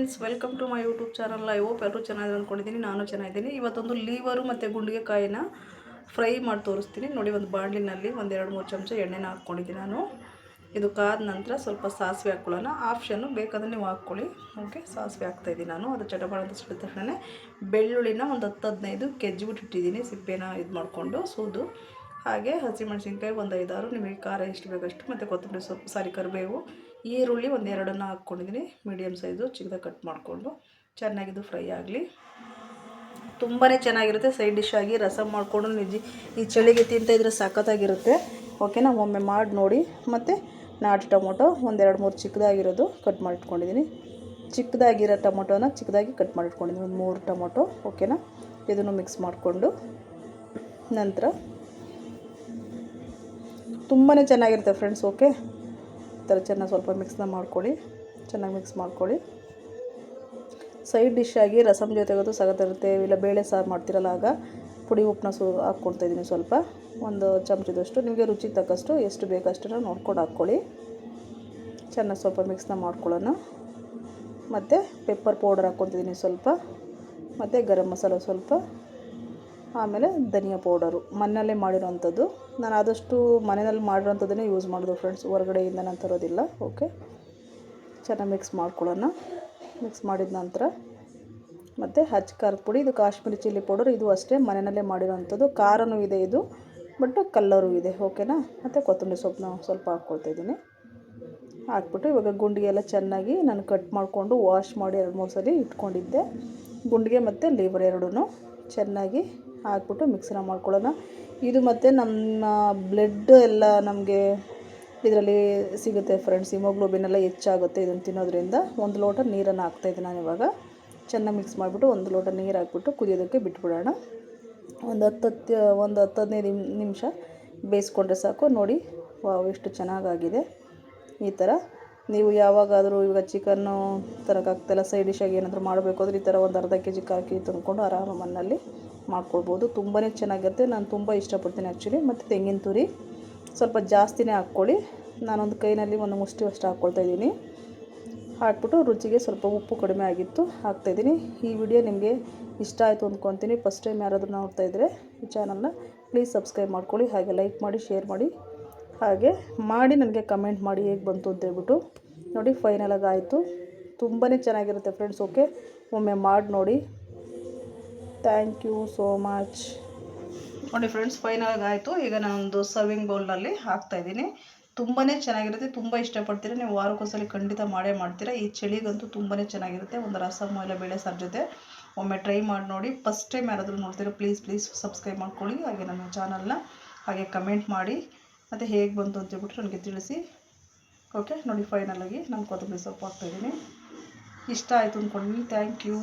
Friends, welcome to my YouTube channel. I hope ಎಲ್ಲರೂ ಚೆನ್ನಾಗಿ ಅಂದ್ಕೊಂಡಿದ್ದೀನಿ. ನಾನು ಚೆನ್ನಾಗಿದ್ದೀನಿ. ಇವತ್ತೊಂದು ಲೀವರು ಮತ್ತು ಗುಂಡಿಗೆ ಕಾಯಿನ ಫ್ರೈ ಮಾಡಿ ತೋರಿಸ್ತೀನಿ ನೋಡಿ. ಒಂದು ಬಾಣಲಿನಲ್ಲಿ ಒಂದು 2-3 ಚಮಚ ಎಣ್ಣೆನ ಹಾಕ್ಕೊಂಡಿದ್ದೀನಿ ನಾನು. ಇದು ಕಾದ ನಂತರ ಸ್ವಲ್ಪ ಸಾಸಿವೆ ಹಾಕ್ಕೊಳ್ಳೋಣ. ಆಪ್ಷನ್ನು, ಬೇಕಾದರೆ ನೀವು ಹಾಕ್ಕೊಳ್ಳಿ. ಓಕೆ, ಸಾಸಿವೆ ಹಾಕ್ತಾಯಿದ್ದೀನಿ ನಾನು. ಅದು ಚಟಪಟ ಅಂತ ಸಿಡಿದ ತಕ್ಷಣ ಬೆಳ್ಳುಳ್ಳಿನ ಒಂದು 10-15 ಕೆಜ್ಜಿಬಿಟ್ಟಿಟ್ಟಿದ್ದೀನಿ, ಸಿಪ್ಪೆನ ಇದು ಮಾಡಿಕೊಂಡು ಸೂದು. ಹಾಗೆ ಹಸಿಮೆಣಸಿನ್ಕಾಯಿ ಒಂದು 5-6, ನಿಮಗೆ ಖಾರ ಎಷ್ಟು ಬೇಕಷ್ಟು, ಮತ್ತು ಕೊತ್ತಂಬರಿ ಸೊಪ್ಪು, ಕರಿಬೇವು, ಈರುಳ್ಳಿ ಒಂದು 2 ಹಾಕ್ಕೊಂಡಿದ್ದೀನಿ. ಮೀಡಿಯಮ್ ಸೈಜು ಚಿಕ್ಕದಾಗಿ ಕಟ್ ಮಾಡಿಕೊಂಡು ಚೆನ್ನಾಗಿದ್ದು ಫ್ರೈ ಆಗಲಿ. ತುಂಬಾ ಚೆನ್ನಾಗಿರುತ್ತೆ. ಸೈಡ್ ಡಿಶ್ ಆಗಿ ರಸಮ್ ಮಾಡಿಕೊಂಡು ಈ ಚಳಿಗೆ ತಿಂತಾಯಿದ್ರೆ ಸಖತ್ತಾಗಿರುತ್ತೆ. ಓಕೆನಾ, ಒಮ್ಮೆ ಮಾಡಿ ನೋಡಿ. ಮತ್ತು ನಾಟಿ ಟೊಮೊಟೊ ಒಂದು 2-3 ಚಿಕ್ಕದಾಗಿರೋದು ಕಟ್ ಮಾಡಿಟ್ಕೊಂಡಿದ್ದೀನಿ. ಚಿಕ್ಕದಾಗಿರೋ ಟೊಮೊಟೊನ ಚಿಕ್ಕದಾಗಿ ಕಟ್ ಮಾಡಿಟ್ಕೊಂಡಿದ್ದೀನಿ, ಒಂದು 3 ಟೊಮೊಟೊ. ಓಕೆನಾ, ಇದನ್ನು ಮಿಕ್ಸ್ ಮಾಡಿಕೊಂಡು ನಂತರ ತುಂಬಾ ಚೆನ್ನಾಗಿರುತ್ತೆ ಫ್ರೆಂಡ್ಸ್. ಓಕೆ, ಈ ಥರ ಚೆನ್ನಾಗಿ ಸ್ವಲ್ಪ ಮಿಕ್ಸ್ನ ಮಾಡ್ಕೊಳ್ಳಿ. ಚೆನ್ನಾಗಿ ಮಿಕ್ಸ್ ಮಾಡ್ಕೊಳ್ಳಿ. ಸೈಡ್ ಡಿಶ್ ಆಗಿ ರಸಮ್ ಜೊತೆಗೋದು ಸಖತ್ತಿರುತ್ತೆ. ಇಲ್ಲ ಬೇಳೆ ಸಾರು ಮಾಡ್ತಿರಲ್ಲ, ಆಗ ಪುಡಿ ಉಪ್ಪನ್ನ ಹಾಕ್ಕೊಳ್ತಾಯಿದ್ದೀನಿ ಸ್ವಲ್ಪ, ಒಂದು ಚಮಚದಷ್ಟು. ನಿಮಗೆ ರುಚಿಗೆ ತಕ್ಕಷ್ಟು ಎಷ್ಟು ಬೇಕಷ್ಟನ್ನು ನೋಡ್ಕೊಂಡು ಹಾಕ್ಕೊಳ್ಳಿ. ಚೆನ್ನಾಗಿ ಸ್ವಲ್ಪ ಮಿಕ್ಸ್ನ ಮಾಡ್ಕೊಳ್ಳೋಣ. ಮತ್ತು ಪೆಪ್ಪರ್ ಪೌಡರ್ ಹಾಕ್ಕೊತಿದ್ದೀನಿ ಸ್ವಲ್ಪ, ಮತ್ತು ಗರಂ ಮಸಾಲ ಸ್ವಲ್ಪ, ಆಮೇಲೆ ಧನಿಯಾ ಪೌಡರು ಮನೆಯಲ್ಲೇ ಮಾಡಿರೋವಂಥದ್ದು. ನಾನು ಆದಷ್ಟು ಮನೆಯಲ್ಲಿ ಮಾಡಿರೋವಂಥದ್ದನ್ನೇ ಯೂಸ್ ಮಾಡೋದು ಫ್ರೆಂಡ್ಸ್, ಹೊರಗಡೆಯಿಂದ ನಾನು ತರೋದಿಲ್ಲ. ಓಕೆ, ಚೆನ್ನಾಗಿ ಮಿಕ್ಸ್ ಮಾಡ್ಕೊಳ್ಳೋಣ. ಮಿಕ್ಸ್ ಮಾಡಿದ ನಂತರ ಮತ್ತು ಖಾರದ ಪುಡಿ, ಇದು ಕಾಶ್ಮೀರಿ ಚಿಲ್ಲಿ ಪೌಡರ್, ಇದು ಅಷ್ಟೇ ಮನೆಯಲ್ಲೇ ಮಾಡಿರೋವಂಥದ್ದು. ಖಾರನೂ ಇದೆ ಇದು, ಬಟ್ ಕಲ್ಲರು ಇದೆ. ಓಕೆನಾ, ಮತ್ತು ಕೊತ್ತಂಬರಿ ಸೊಪ್ಪನ್ನ ಸ್ವಲ್ಪ ಹಾಕ್ಕೊಳ್ತಾಯಿದ್ದೀನಿ. ಹಾಕ್ಬಿಟ್ಟು ಇವಾಗ ಗುಂಡಿಗೆ ಎಲ್ಲ ಚೆನ್ನಾಗಿ ನಾನು ಕಟ್ ಮಾಡಿಕೊಂಡು ವಾಶ್ ಮಾಡಿ 2-3 ಸಲ ಇಟ್ಕೊಂಡಿದ್ದೆ. ಗುಂಡಿಗೆ ಮತ್ತು ಲಿವರ್ ಎರಡೂ ಚೆನ್ನಾಗಿ ಹಾಕ್ಬಿಟ್ಟು ಮಿಕ್ಸ್ನ ಮಾಡ್ಕೊಳ್ಳೋಣ. ಇದು ಮತ್ತು ನಮ್ಮ ಬ್ಲಡ್ ಎಲ್ಲ ನಮಗೆ ಇದರಲ್ಲಿ ಸಿಗುತ್ತೆ ಫ್ರೆಂಡ್ಸ್. ಹಿಮೋಗ್ಲೋಬಿನ್ ಎಲ್ಲ ಹೆಚ್ಚಾಗುತ್ತೆ ಇದನ್ನು ತಿನ್ನೋದ್ರಿಂದ. 1 ಲೋಟ ನೀರನ್ನು ಹಾಕ್ತಾಯಿದ್ದೀನಿ ನಾನು ಇವಾಗ. ಚೆನ್ನಾಗಿ ಮಿಕ್ಸ್ ಮಾಡಿಬಿಟ್ಟು 1 ಲೋಟ ನೀರು ಹಾಕ್ಬಿಟ್ಟು ಕುದಿಯೋದಕ್ಕೆ ಬಿಟ್ಬಿಡೋಣ. ಒಂದು 10-15 ನಿಮಿಷ ಬೇಯಿಸ್ಕೊಂಡ್ರೆ ಸಾಕು. ನೋಡಿ, ವಾವ್, ಎಷ್ಟು ಚೆನ್ನಾಗಾಗಿದೆ. ಈ ಥರ ನೀವು ಯಾವಾಗಾದರೂ ಇವಾಗ ಚಿಕನ್ನು ತರೋಕ್ಕಾಗ್ತಾಯಿಲ್ಲ, ಸೈಡ್ ಡಿಶಾಗಿ ಏನಾದರೂ ಮಾಡಬೇಕು ಅಂದರೆ ಈ ಥರ ಒಂದು ಅರ್ಧ ಕೆಜಿ 1/4 ಕೆಜಿ ತಂದ್ಕೊಂಡು ಆರಾಮ ಮನೆಯಲ್ಲಿ ಮಾಡ್ಕೊಳ್ಬೋದು. ತುಂಬಾ ಚೆನ್ನಾಗಿರುತ್ತೆ. ನಾನು ತುಂಬ ಇಷ್ಟಪಡ್ತೀನಿ ಆ್ಯಕ್ಚುಲಿ. ಮತ್ತು ತೆಂಗಿನ ತುರಿ ಸ್ವಲ್ಪ ಜಾಸ್ತಿನೇ ಹಾಕ್ಕೊಳ್ಳಿ. ನಾನೊಂದು ಕೈನಲ್ಲಿ ಒಂದು ಮುಷ್ಟಿಯಷ್ಟು ಹಾಕ್ಕೊಳ್ತಾಯಿದ್ದೀನಿ. ಹಾಕ್ಬಿಟ್ಟು ರುಚಿಗೆ ಸ್ವಲ್ಪ ಉಪ್ಪು ಕಡಿಮೆ ಆಗಿತ್ತು, ಹಾಕ್ತಾಯಿದ್ದೀನಿ. ಈ ವಿಡಿಯೋ ನಿಮಗೆ ಇಷ್ಟ ಆಯಿತು ಅಂದ್ಕೊತೀನಿ. ಫಸ್ಟ್ ಟೈಮ್ ಯಾರಾದರೂ ನೋಡ್ತಾಯಿದ್ರೆ ಈ ಚಾನಲ್ನ ಪ್ಲೀಸ್ ಸಬ್ಸ್ಕ್ರೈಬ್ ಮಾಡ್ಕೊಳ್ಳಿ. ಹಾಗೆ ಲೈಕ್ ಮಾಡಿ, ಶೇರ್ ಮಾಡಿ, ಹಾಗೆ ಮಾಡಿ ನನಗೆ ಕಮೆಂಟ್ ಮಾಡಿ ಹೇಗೆ ಬಂತು ಅಂತೇಳ್ಬಿಟ್ಟು. ನೋಡಿ, ಫೈನಲಾಗಿ ಆಯಿತು. ತುಂಬಾ ಚೆನ್ನಾಗಿರುತ್ತೆ ಫ್ರೆಂಡ್ಸ್. ಓಕೆ, ಒಮ್ಮೆ ಮಾಡಿ ನೋಡಿ. Thank you so much. ನೋಡಿ ಫ್ರೆಂಡ್ಸ್, ಫೈನಲಾಗಿ ಆಯಿತು. ಈಗ ನಾನೊಂದು ಸರ್ವಿಂಗ್ ಬೌಲ್ನಲ್ಲಿ ಹಾಕ್ತಾಯಿದ್ದೀನಿ. ತುಂಬಾ ಚೆನ್ನಾಗಿರುತ್ತೆ. ತುಂಬ ಇಷ್ಟಪಡ್ತೀರಾ ನೀವು. ವಾರಕ್ಕೊಂದ್ಸಲಿ ಖಂಡಿತ ಮಾಡೇ ಮಾಡ್ತೀರಾ. ಈ ಚಳಿಗಂತೂ ತುಂಬಾ ಚೆನ್ನಾಗಿರುತ್ತೆ. ಒಂದು ರಸಮ್ ಇಲ್ಲ ಬೇಳೆ ಸಾರು ಜೊತೆ ಒಮ್ಮೆ ಟ್ರೈ ಮಾಡಿ ನೋಡಿ. ಫಸ್ಟ್ ಟೈಮ್ ಯಾರಾದರೂ ನೋಡ್ತೀರಾ ಪ್ಲೀಸ್ ಸಬ್ಸ್ಕ್ರೈಬ್ ಮಾಡ್ಕೊಳ್ಳಿ. ಹಾಗೆ ನಮ್ಮ ಚಾನಲ್ನ ಹಾಗೆ ಕಮೆಂಟ್ ಮಾಡಿ, ಮತ್ತು ಹೇಗೆ ಬಂತು ಅಂತೇಳ್ಬಿಟ್ಟು ನನಗೆ ತಿಳಿಸಿ. ಓಕೆ, ನೋಡಿ, ಫೈನಲಾಗಿ ನಾನು ಕೊತ್ತಂಬರಿ ಸೊಪ್ಪು ಹಾಕ್ತಾಯಿದ್ದೀನಿ. ಇಷ್ಟ ಆಯಿತು ಅಂದ್ಕೊಂಡಿದ್ದೀನಿ. Thank you.